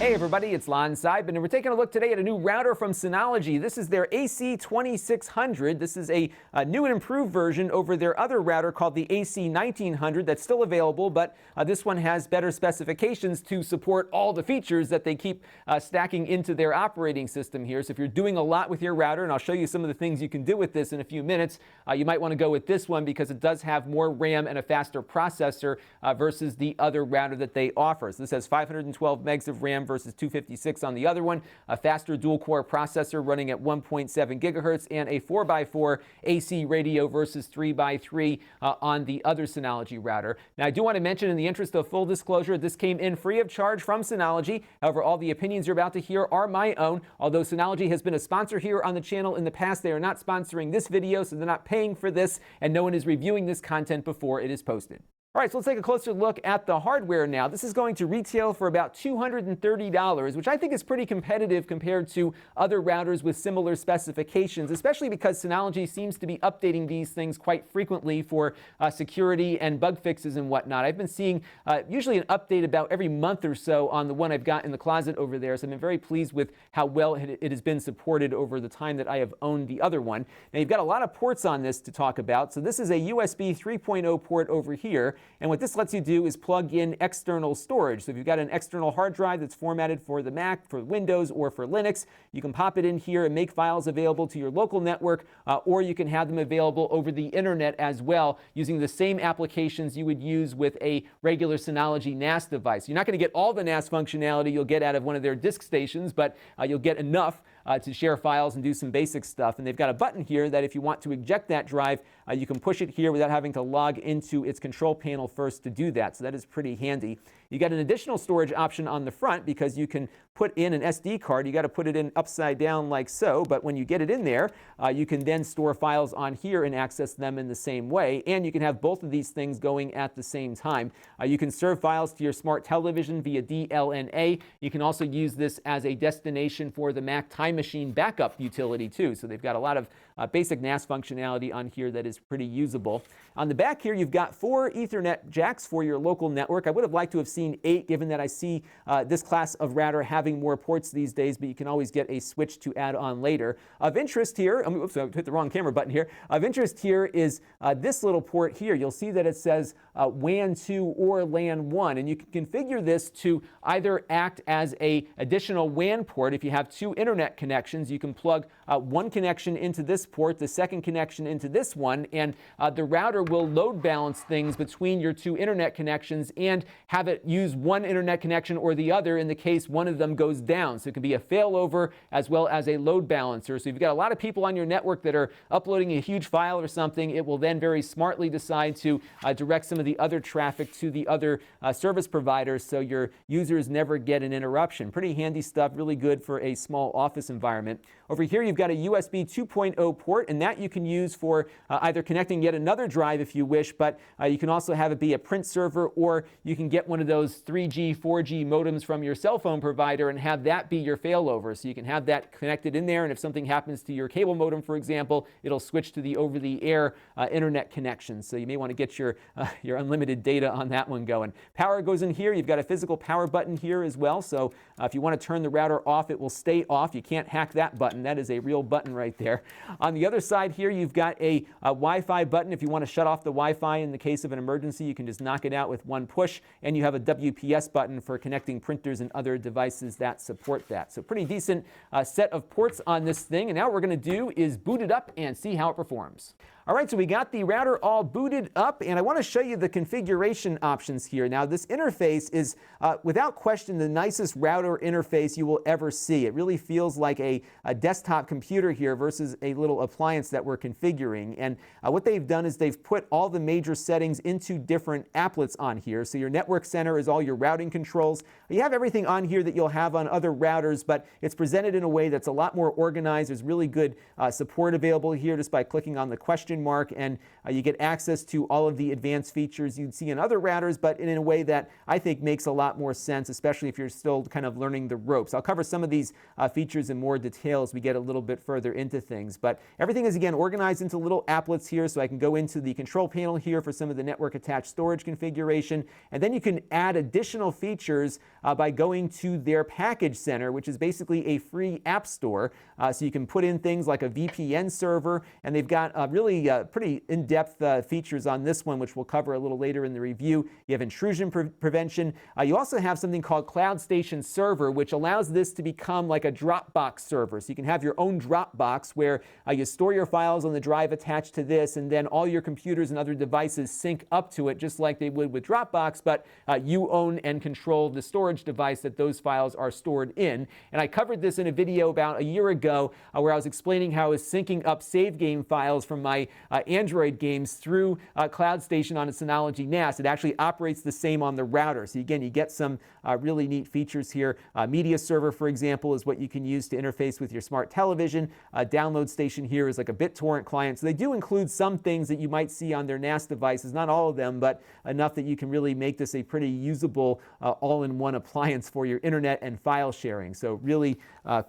Hey everybody, it's Lon.TV, and we're taking a look today at a new router from Synology. This is their RT2600. This is a new and improved version over their other router called the RT1900 that's still available, but this one has better specifications to support all the features that they keep stacking into their operating system here. So if you're doing a lot with your router, and I'll show you some of the things you can do with this in a few minutes, you might want to go with this one because it does have more RAM and a faster processor versus the other router that they offer. So this has 512 megs of RAM versus 256 on the other one, a faster dual-core processor running at 1.7 gigahertz, and a 4x4 AC radio versus 3x3 on the other Synology router. Now, I do want to mention, in the interest of full disclosure, this came in free of charge from Synology. However, all the opinions you're about to hear are my own. Although Synology has been a sponsor here on the channel in the past, they are not sponsoring this video, so they're not paying for this, and no one is reviewing this content before it is posted. All right, so let's take a closer look at the hardware now. This is going to retail for about $230, which I think is pretty competitive compared to other routers with similar specifications, especially because Synology seems to be updating these things quite frequently for security and bug fixes and whatnot. I've been seeing usually an update about every month or so on the one I've got in the closet over there, so I've been very pleased with how well it has been supported over the time that I have owned the other one. Now, you've got a lot of ports on this to talk about. So this is a USB 3.0 port over here. And what this lets you do is plug in external storage. So if you've got an external hard drive that's formatted for the Mac, for Windows, or for Linux, you can pop it in here and make files available to your local network, or you can have them available over the internet as well using the same applications you would use with a regular Synology NAS device. You're not going to get all the NAS functionality you'll get out of one of their disk stations, but you'll get enough to share files and do some basic stuff. And they've got a button here that if you want to eject that drive, you can push it here without having to log into its control panel first to do that. So that is pretty handy. You got an additional storage option on the front because you can put in an SD card. You got to put it in upside down like so, but when you get it in there, you can then store files on here and access them in the same way. And you can have both of these things going at the same time. You can serve files to your smart television via DLNA. You can also use this as a destination for the Mac Time Machine backup utility too. So they've got a lot of basic NAS functionality on here that is pretty usable. On the back here, you've got 4 Ethernet jacks for your local network. I would have liked to have seen 8, given that I see this class of router having more ports these days, but you can always get a switch to add on later. Of interest here, oops, I hit the wrong camera button here. Of interest here is this little port here. You'll see that it says WAN 2 or LAN 1, and you can configure this to either act as an additional WAN port. If you have 2 internet connections, you can plug one connection into this port, the second connection into this one, and the router will load balance things between your 2 internet connections and have it use one internet connection or the other in the case one of them goes down. So it can be a failover as well as a load balancer. So if you've got a lot of people on your network that are uploading a huge file or something, it will then very smartly decide to direct some of the other traffic to the other service providers so your users never get an interruption. Pretty handy stuff, really good for a small office environment. Over here, you've got a USB 2.0 port, and that you can use for either connecting yet another drive if you wish, but you can also have it be a print server, or you can get one of those 3G, 4G modems from your cell phone provider and have that be your failover. So you can have that connected in there, and if something happens to your cable modem, for example, it'll switch to the over-the-air internet connection. So you may want to get your unlimited data on that one going. Power goes in here. You've got a physical power button here as well. So if you want to turn the router off, it will stay off. You can't hack that button. That is a real button right there. On the other side here, you've got a Wi-Fi button. If you want to shut off the Wi-Fi in the case of an emergency, you can just knock it out with one push. And you have a WPS button for connecting printers and other devices that support that. So pretty decent set of ports on this thing. And now what we're going to do is boot it up and see how it performs. All right, so we got the router all booted up, and I want to show you the configuration options here. Now, this interface is, without question, the nicest router interface you will ever see. It really feels like a desktop computer here versus a little appliance that we're configuring. And what they've done is they've put all the major settings into different applets on here. So your network center is all your routing controls. You have everything on here that you'll have on other routers, but it's presented in a way that's a lot more organized. There's really good support available here just by clicking on the question mark, and you get access to all of the advanced features you'd see in other routers, but in a way that I think makes a lot more sense, especially if you're still kind of learning the ropes. I'll cover some of these features in more detail as we get a little bit further into things, but everything is again organized into little applets here, so I can go into the control panel here for some of the network attached storage configuration, and then you can add additional features by going to their package center, which is basically a free app store. So you can put in things like a VPN server, and they've got really pretty in-depth features on this one, which we'll cover a little later in the review. You have intrusion prevention. You also have something called Cloud Station Server, which allows this to become like a Dropbox server. So you can have your own Dropbox where you store your files on the drive attached to this, and then all your computers and other devices sync up to it just like they would with Dropbox, but you own and control the storage device that those files are stored in. And I covered this in a video about a year ago where I was explaining how I was syncing up save game files from my Android games through Cloud Station on a Synology NAS. It actually operates the same on the router. So again, you get some really neat features here. Media server, for example, is what you can use to interface with your smart television. Download station here is like a BitTorrent client. So they do include some things that you might see on their NAS devices, not all of them, but enough that you can really make this a pretty usable all-in-one appliance for your internet and file sharing. So really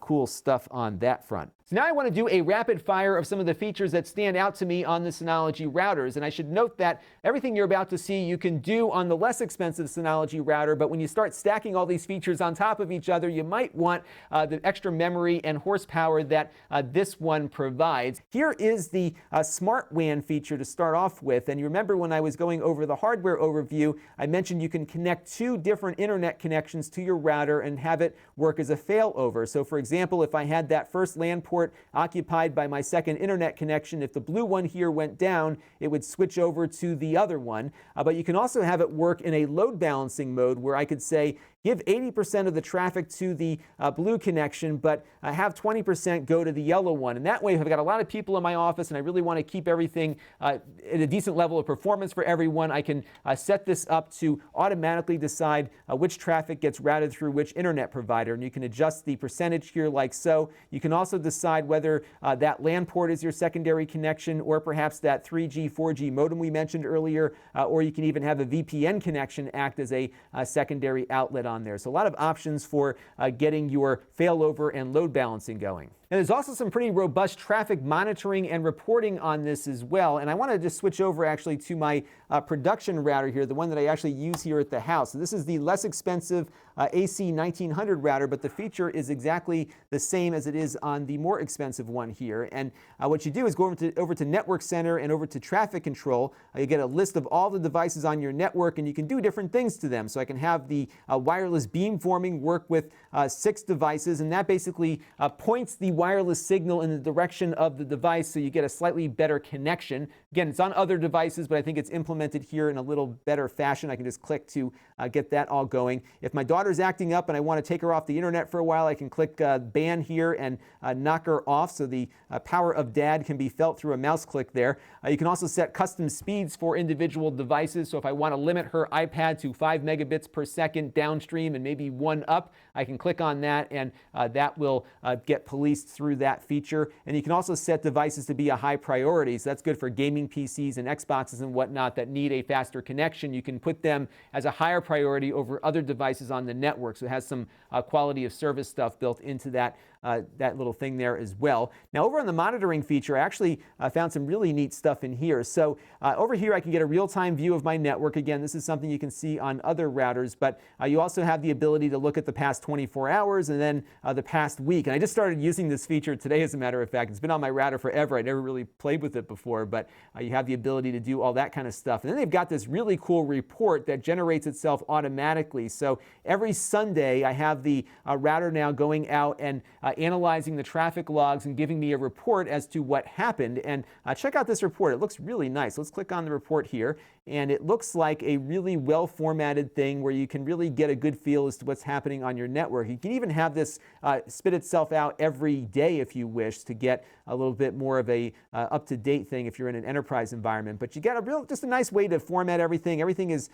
cool stuff on that front. So now I want to do a rapid fire of some of the features that stand out to me on the Synology routers. And I should note that everything you're about to see you can do on the less expensive Synology router, but when you start stacking all these features on top of each other, you might want the extra memory and horsepower that this one provides. Here is the Smart WAN feature to start off with. And you remember when I was going over the hardware overview, I mentioned you can connect two different internet connections to your router and have it work as a failover. So for example, if I had that first LAN port occupied by my second internet connection, if the blue one here went down, it would switch over to the other one. But you can also have it work in a load balancing mode where I could say, give 80% of the traffic to the blue connection, but have 20% go to the yellow one. And that way, if I've got a lot of people in my office and I really want to keep everything at a decent level of performance for everyone, I can set this up to automatically decide which traffic gets routed through which internet provider. And you can adjust the percentage here like so. You can also decide whether that LAN port is your secondary connection, or perhaps that 3G, 4G modem we mentioned earlier, or you can even have a VPN connection act as a secondary outlet on there. So a lot of options for getting your failover and load balancing going. And there's also some pretty robust traffic monitoring and reporting on this as well. And I want to just switch over actually to my production router here, the one that I actually use here at the house. So this is the less expensive AC1900 router, but the feature is exactly the same as it is on the more expensive one here. And what you do is go over to Network Center and over to Traffic Control. You get a list of all the devices on your network, and you can do different things to them. So I can have the wireless beamforming work with 6 devices, and that basically points the wireless signal in the direction of the device, so you get a slightly better connection. Again, it's on other devices, but I think it's implemented here in a little better fashion. I can just click to get that all going. If my daughter's acting up and I want to take her off the internet for a while, I can click ban here and knock her off, so the power of dad can be felt through a mouse click there. You can also set custom speeds for individual devices, so if I want to limit her iPad to 5 megabits per second downstream and maybe 1 up, I can click on that, and that will get policed through that feature. And you can also set devices to be a high priority, so that's good for gaming PCs and Xboxes and whatnot that need a faster connection. You can put them as a higher priority over other devices on the network, so it has some quality of service stuff built into that little thing there as well. Now over on the monitoring feature, I actually found some really neat stuff in here. So over here I can get a real-time view of my network. Again, this is something you can see on other routers, but you also have the ability to look at the past 24 hours and then the past week. And I just started using this feature today, as a matter of fact. It's been on my router forever. I never really played with it before, but you have the ability to do all that kind of stuff. And then they've got this really cool report that generates itself automatically. So every Sunday I have the router now going out and analyzing the traffic logs and giving me a report as to what happened. And check out this report. It looks really nice. Let's click on the report here. And it looks like a really well-formatted thing where you can really get a good feel as to what's happening on your network. You can even have this spit itself out every day if you wish, to get a little bit more of a up-to-date thing if you're in an enterprise environment. But you get just a nice way to format everything. Everything is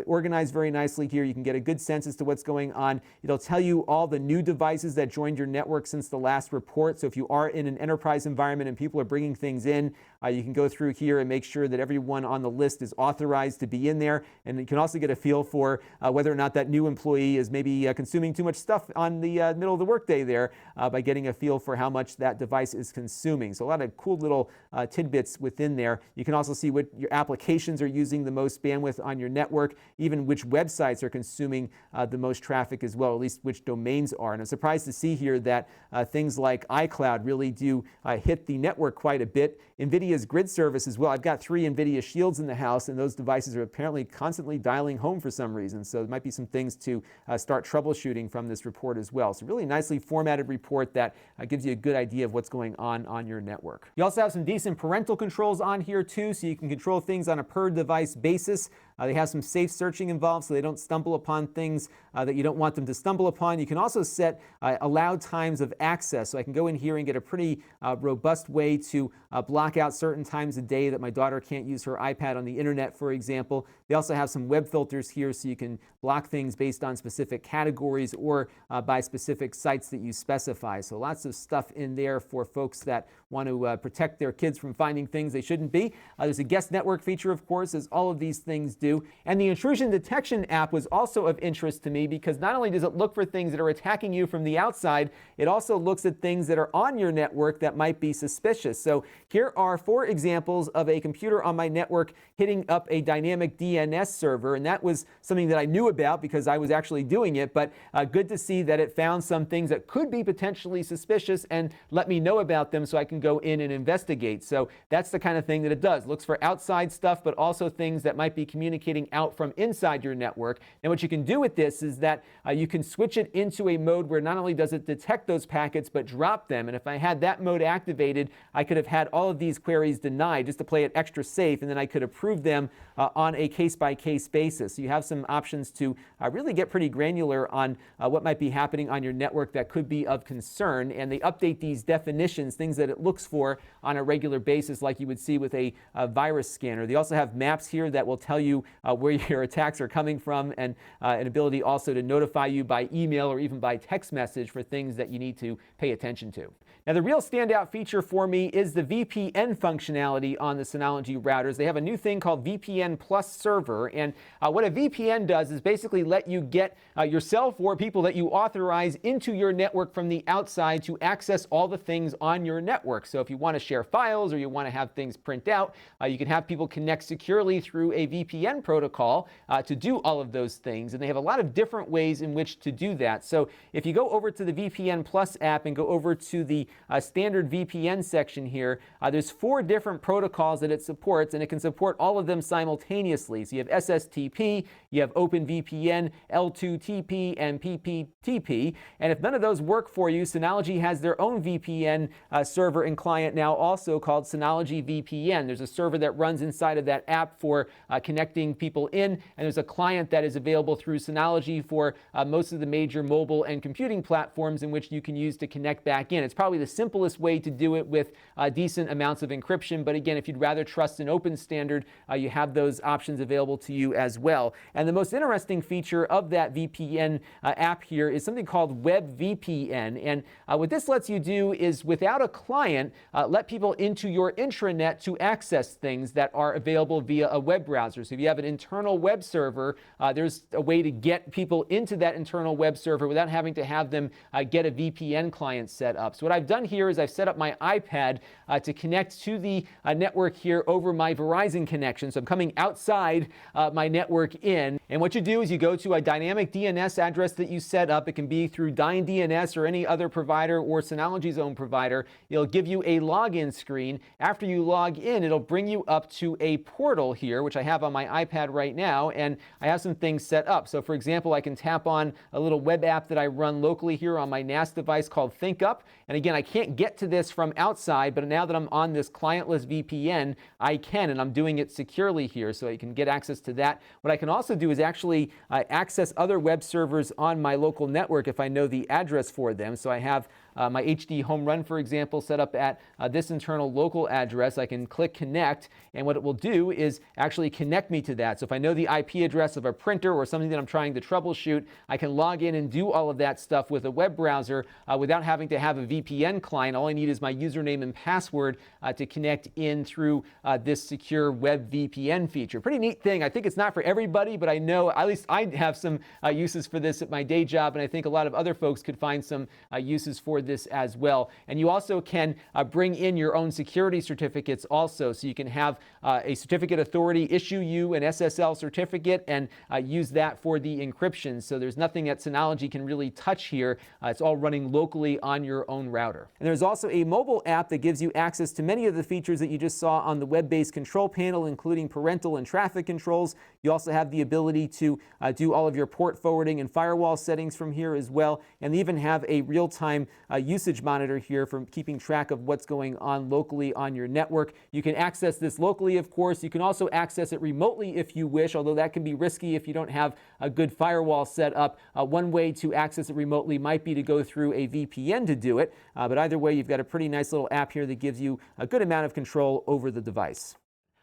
organized very nicely here. You can get a good sense as to what's going on. It'll tell you all the new devices that joined your network since the last report. So if you are in an enterprise environment and people are bringing things in, You can go through here and make sure that everyone on the list is authorized to be in there, and you can also get a feel for whether or not that new employee is maybe consuming too much stuff on the middle of the workday there by getting a feel for how much that device is consuming. So a lot of cool little tidbits within there. You can also see what your applications are using the most bandwidth on your network, even which websites are consuming the most traffic as well, at least which domains are. And I'm surprised to see here that things like iCloud really do hit the network quite a bit. NVIDIA's grid service as well. I've got 3 NVIDIA Shields in the house, and those devices are apparently constantly dialing home for some reason. So there might be some things to start troubleshooting from this report as well. So really nicely formatted report that gives you a good idea of what's going on your network. You also have some decent parental controls on here too, so you can control things on a per device basis. They have some safe searching involved so they don't stumble upon things that you don't want them to stumble upon. You can also set allowed times of access. So I can go in here and get a pretty robust way to block out certain times a day that my daughter can't use her iPad on the internet, for example. They also have some web filters here so you can block things based on specific categories or by specific sites that you specify. So lots of stuff in there for folks that want to protect their kids from finding things they shouldn't be. There's a guest network feature, of course, as all of these things do. And the intrusion detection app was also of interest to me because not only does it look for things that are attacking you from the outside, it also looks at things that are on your network that might be suspicious. So here are 4 examples of a computer on my network hitting up a dynamic DNS server, and that was something that I knew about because I was actually doing it, but good to see that it found some things that could be potentially suspicious and let me know about them so I can go in and investigate. So that's the kind of thing that it does. It looks for outside stuff, but also things that might be communicating out from inside your network. And what you can do with this is that you can switch it into a mode where not only does it detect those packets, but drop them. And if I had that mode activated, I could have had all of these queries denied just to play it extra safe, and then I could approve them on a case-by-case basis. So you have some options to really get pretty granular on what might be happening on your network that could be of concern. And they update these definitions, things that it looks for on a regular basis, like you would see with a virus scanner. They also have maps here that will tell you where your attacks are coming from, and an ability also to notify you by email or even by text message for things that you need to pay attention to. Now, the real standout feature for me is the VPN functionality on the Synology routers. They have a new thing called VPN Plus Server, and what a VPN does is basically let you get yourself or people that you authorize into your network from the outside to access all the things on your network. So if you want to share files or you want to have things print out, you can have people connect securely through a VPN protocol to do all of those things, and they have a lot of different ways in which to do that. So if you go over to the VPN Plus app and go over to the standard VPN section here, there's 4 different protocols that it supports, and it can support all of them simultaneously. So you have SSTP, you have OpenVPN, L2TP, and PPTP. And if none of those work for you, Synology has their own VPN server and client now, also called Synology VPN. There's a server that runs inside of that app for connecting people in, and there's a client that is available through Synology for most of the major mobile and computing platforms in which you can use to connect back in. It's probably the simplest way to do it with decent amounts of encryption, but again, if you'd rather trust an open standard, you have those options available to you as well. And the most interesting feature of that VPN app here is something called WebVPN, and what this lets you do is, without a client, let people into your intranet to access things that are available via a web browser. So if you have an internal web server, there's a way to get people into that internal web server without having to have them get a VPN client set up. So what I've done here is I've set up my iPad to connect to the network here over my Verizon connection. So I'm coming outside my network in. And what you do is you go to a dynamic DNS address that you set up. It can be through DynDNS or any other provider or Synology's own provider. It'll give you a login screen. After you log in, it'll bring you up to a portal here, which I have on my iPad right now, and I have some things set up. So for example, I can tap on a little web app that I run locally here on my NAS device called ThinkUp. And again, I can't get to this from outside, but now that I'm on this clientless VPN, I can, and I'm doing it securely here, so you can get access to that. What I can also do is actually access other web servers on my local network if I know the address for them. So I have my HD home run, for example, set up at this internal local address. I can click connect, and what it will do is actually connect me to that. So if I know the IP address of a printer or something that I'm trying to troubleshoot, I can log in and do all of that stuff with a web browser without having to have a VPN client. All I need is my username and password to connect in through this secure WebVPN feature. Pretty neat thing. I think it's not for everybody, but I know at least I have some uses for this at my day job, and I think a lot of other folks could find some uses for this as well. And you also can bring in your own security certificates also. So you can have a certificate authority issue you an SSL certificate and use that for the encryption. So there's nothing that Synology can really touch here. It's all running locally on your own router. And there's also a mobile app that gives you access to many of the features that you just saw on the web-based control panel, including parental and traffic controls. You also have the ability to do all of your port forwarding and firewall settings from here as well. And they even have a real-time usage monitor here for keeping track of what's going on locally on your network. You can access this locally, of course. You can also access it remotely if you wish, although that can be risky if you don't have a good firewall set up. One way to access it remotely might be to go through a VPN to do it. But either way, you've got a pretty nice little app here that gives you a good amount of control over the device.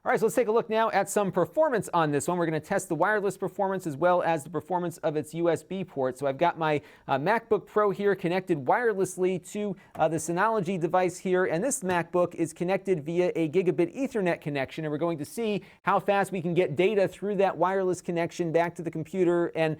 All right, so let's take a look now at some performance on this one. We're going to test the wireless performance as well as the performance of its USB port. So I've got my MacBook Pro here connected wirelessly to the Synology device here, and this MacBook is connected via a gigabit Ethernet connection, and we're going to see how fast we can get data through that wireless connection back to the computer and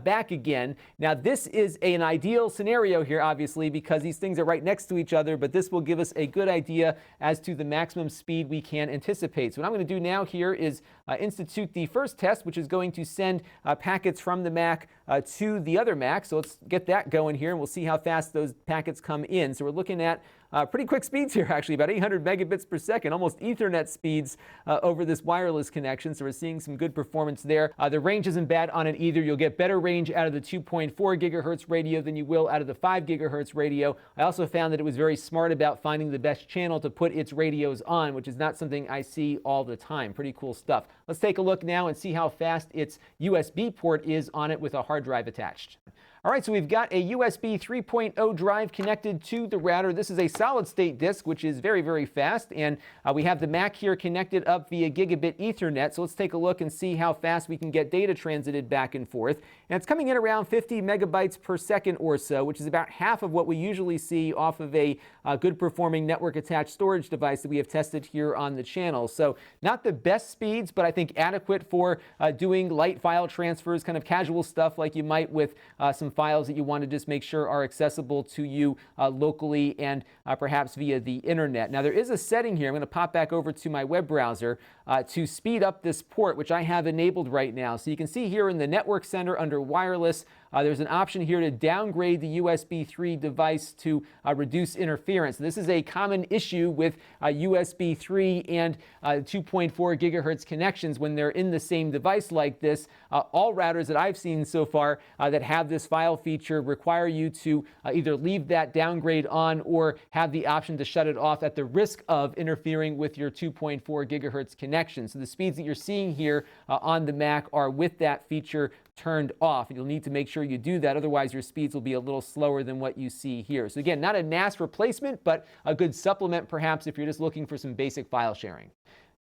back again. Now, this is an ideal scenario here, obviously, because these things are right next to each other, but this will give us a good idea as to the maximum speed we can anticipate. So what I'm going to do now here is institute the first test, which is going to send packets from the Mac to the other Mac. So let's get that going here, and we'll see how fast those packets come in. So we're looking at pretty quick speeds here, actually, about 800 megabits per second, almost Ethernet speeds over this wireless connection. So we're seeing some good performance there. The range isn't bad on it either. You'll get better range out of the 2.4 gigahertz radio than you will out of the 5 gigahertz radio. I also found that it was very smart about finding the best channel to put its radios on, which is not something I see all the time. Pretty cool stuff. Let's take a look now and see how fast its USB port is on it with a hard drive attached. All right, so we've got a USB 3.0 drive connected to the router. This is a solid-state disk, which is very, very fast. And we have the Mac here connected up via gigabit Ethernet. So let's take a look and see how fast we can get data transited back and forth. And it's coming in around 50 megabytes per second or so, which is about half of what we usually see off of a good-performing network-attached storage device that we have tested here on the channel. So not the best speeds, but I think adequate for doing light file transfers, kind of casual stuff like you might with some files that you want to just make sure are accessible to you locally and perhaps via the internet. Now, there is a setting here. I'm going to pop back over to my web browser to speed up this port, which I have enabled right now. So you can see here in the Network Center under Wireless, there's an option here to downgrade the USB 3 device to reduce interference. This is a common issue with USB 3 and 2.4 gigahertz connections when they're in the same device like this. All routers that I've seen so far that have this file feature require you to either leave that downgrade on or have the option to shut it off at the risk of interfering with your 2.4 gigahertz connection. So the speeds that you're seeing here on the Mac are with that feature turned off. You'll need to make sure you do that, otherwise your speeds will be a little slower than what you see here. So again, not a NAS replacement, but a good supplement perhaps if you're just looking for some basic file sharing.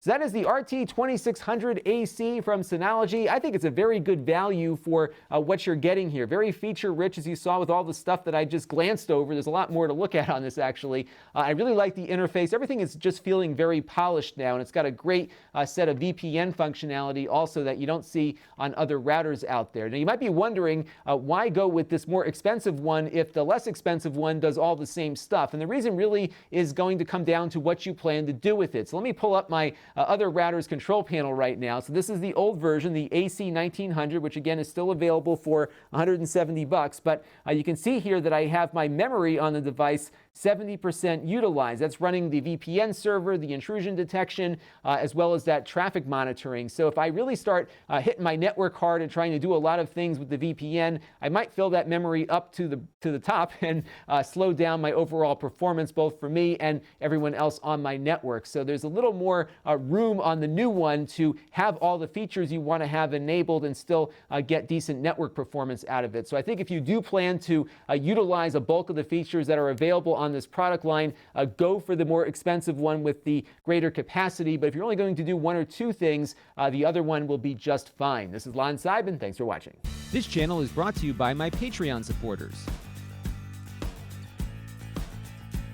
So that is the RT2600ac from Synology. I think it's a very good value for what you're getting here. Very feature-rich, as you saw with all the stuff that I just glanced over. There's a lot more to look at on this, actually. I really like the interface. Everything is just feeling very polished now, and it's got a great set of VPN functionality also that you don't see on other routers out there. Now, you might be wondering why go with this more expensive one if the less expensive one does all the same stuff. And the reason really is going to come down to what you plan to do with it. So let me pull up my other router's control panel right now. So this is the old version, the AC1900, which again is still available for $170. But you can see here that I have my memory on the device 70% utilized. That's running the VPN server, the intrusion detection, as well as that traffic monitoring. So if I really start hitting my network hard and trying to do a lot of things with the VPN, I might fill that memory up to the top and slow down my overall performance, both for me and everyone else on my network. So there's a little more room on the new one to have all the features you want to have enabled and still get decent network performance out of it. So I think if you do plan to utilize a bulk of the features that are available on this product line, go for the more expensive one with the greater capacity. But if you're only going to do one or two things, the other one will be just fine. This is Lon.TV. Thanks for watching. This channel is brought to you by my Patreon supporters.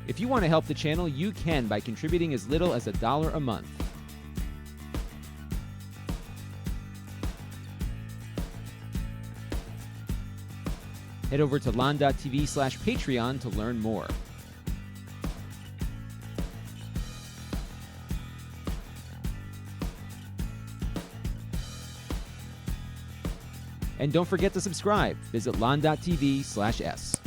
If you want to help the channel, you can by contributing as little as $1 a month. Head over to Lon.TV/Patreon to learn more. And don't forget to subscribe. Visit Lon.TV/S.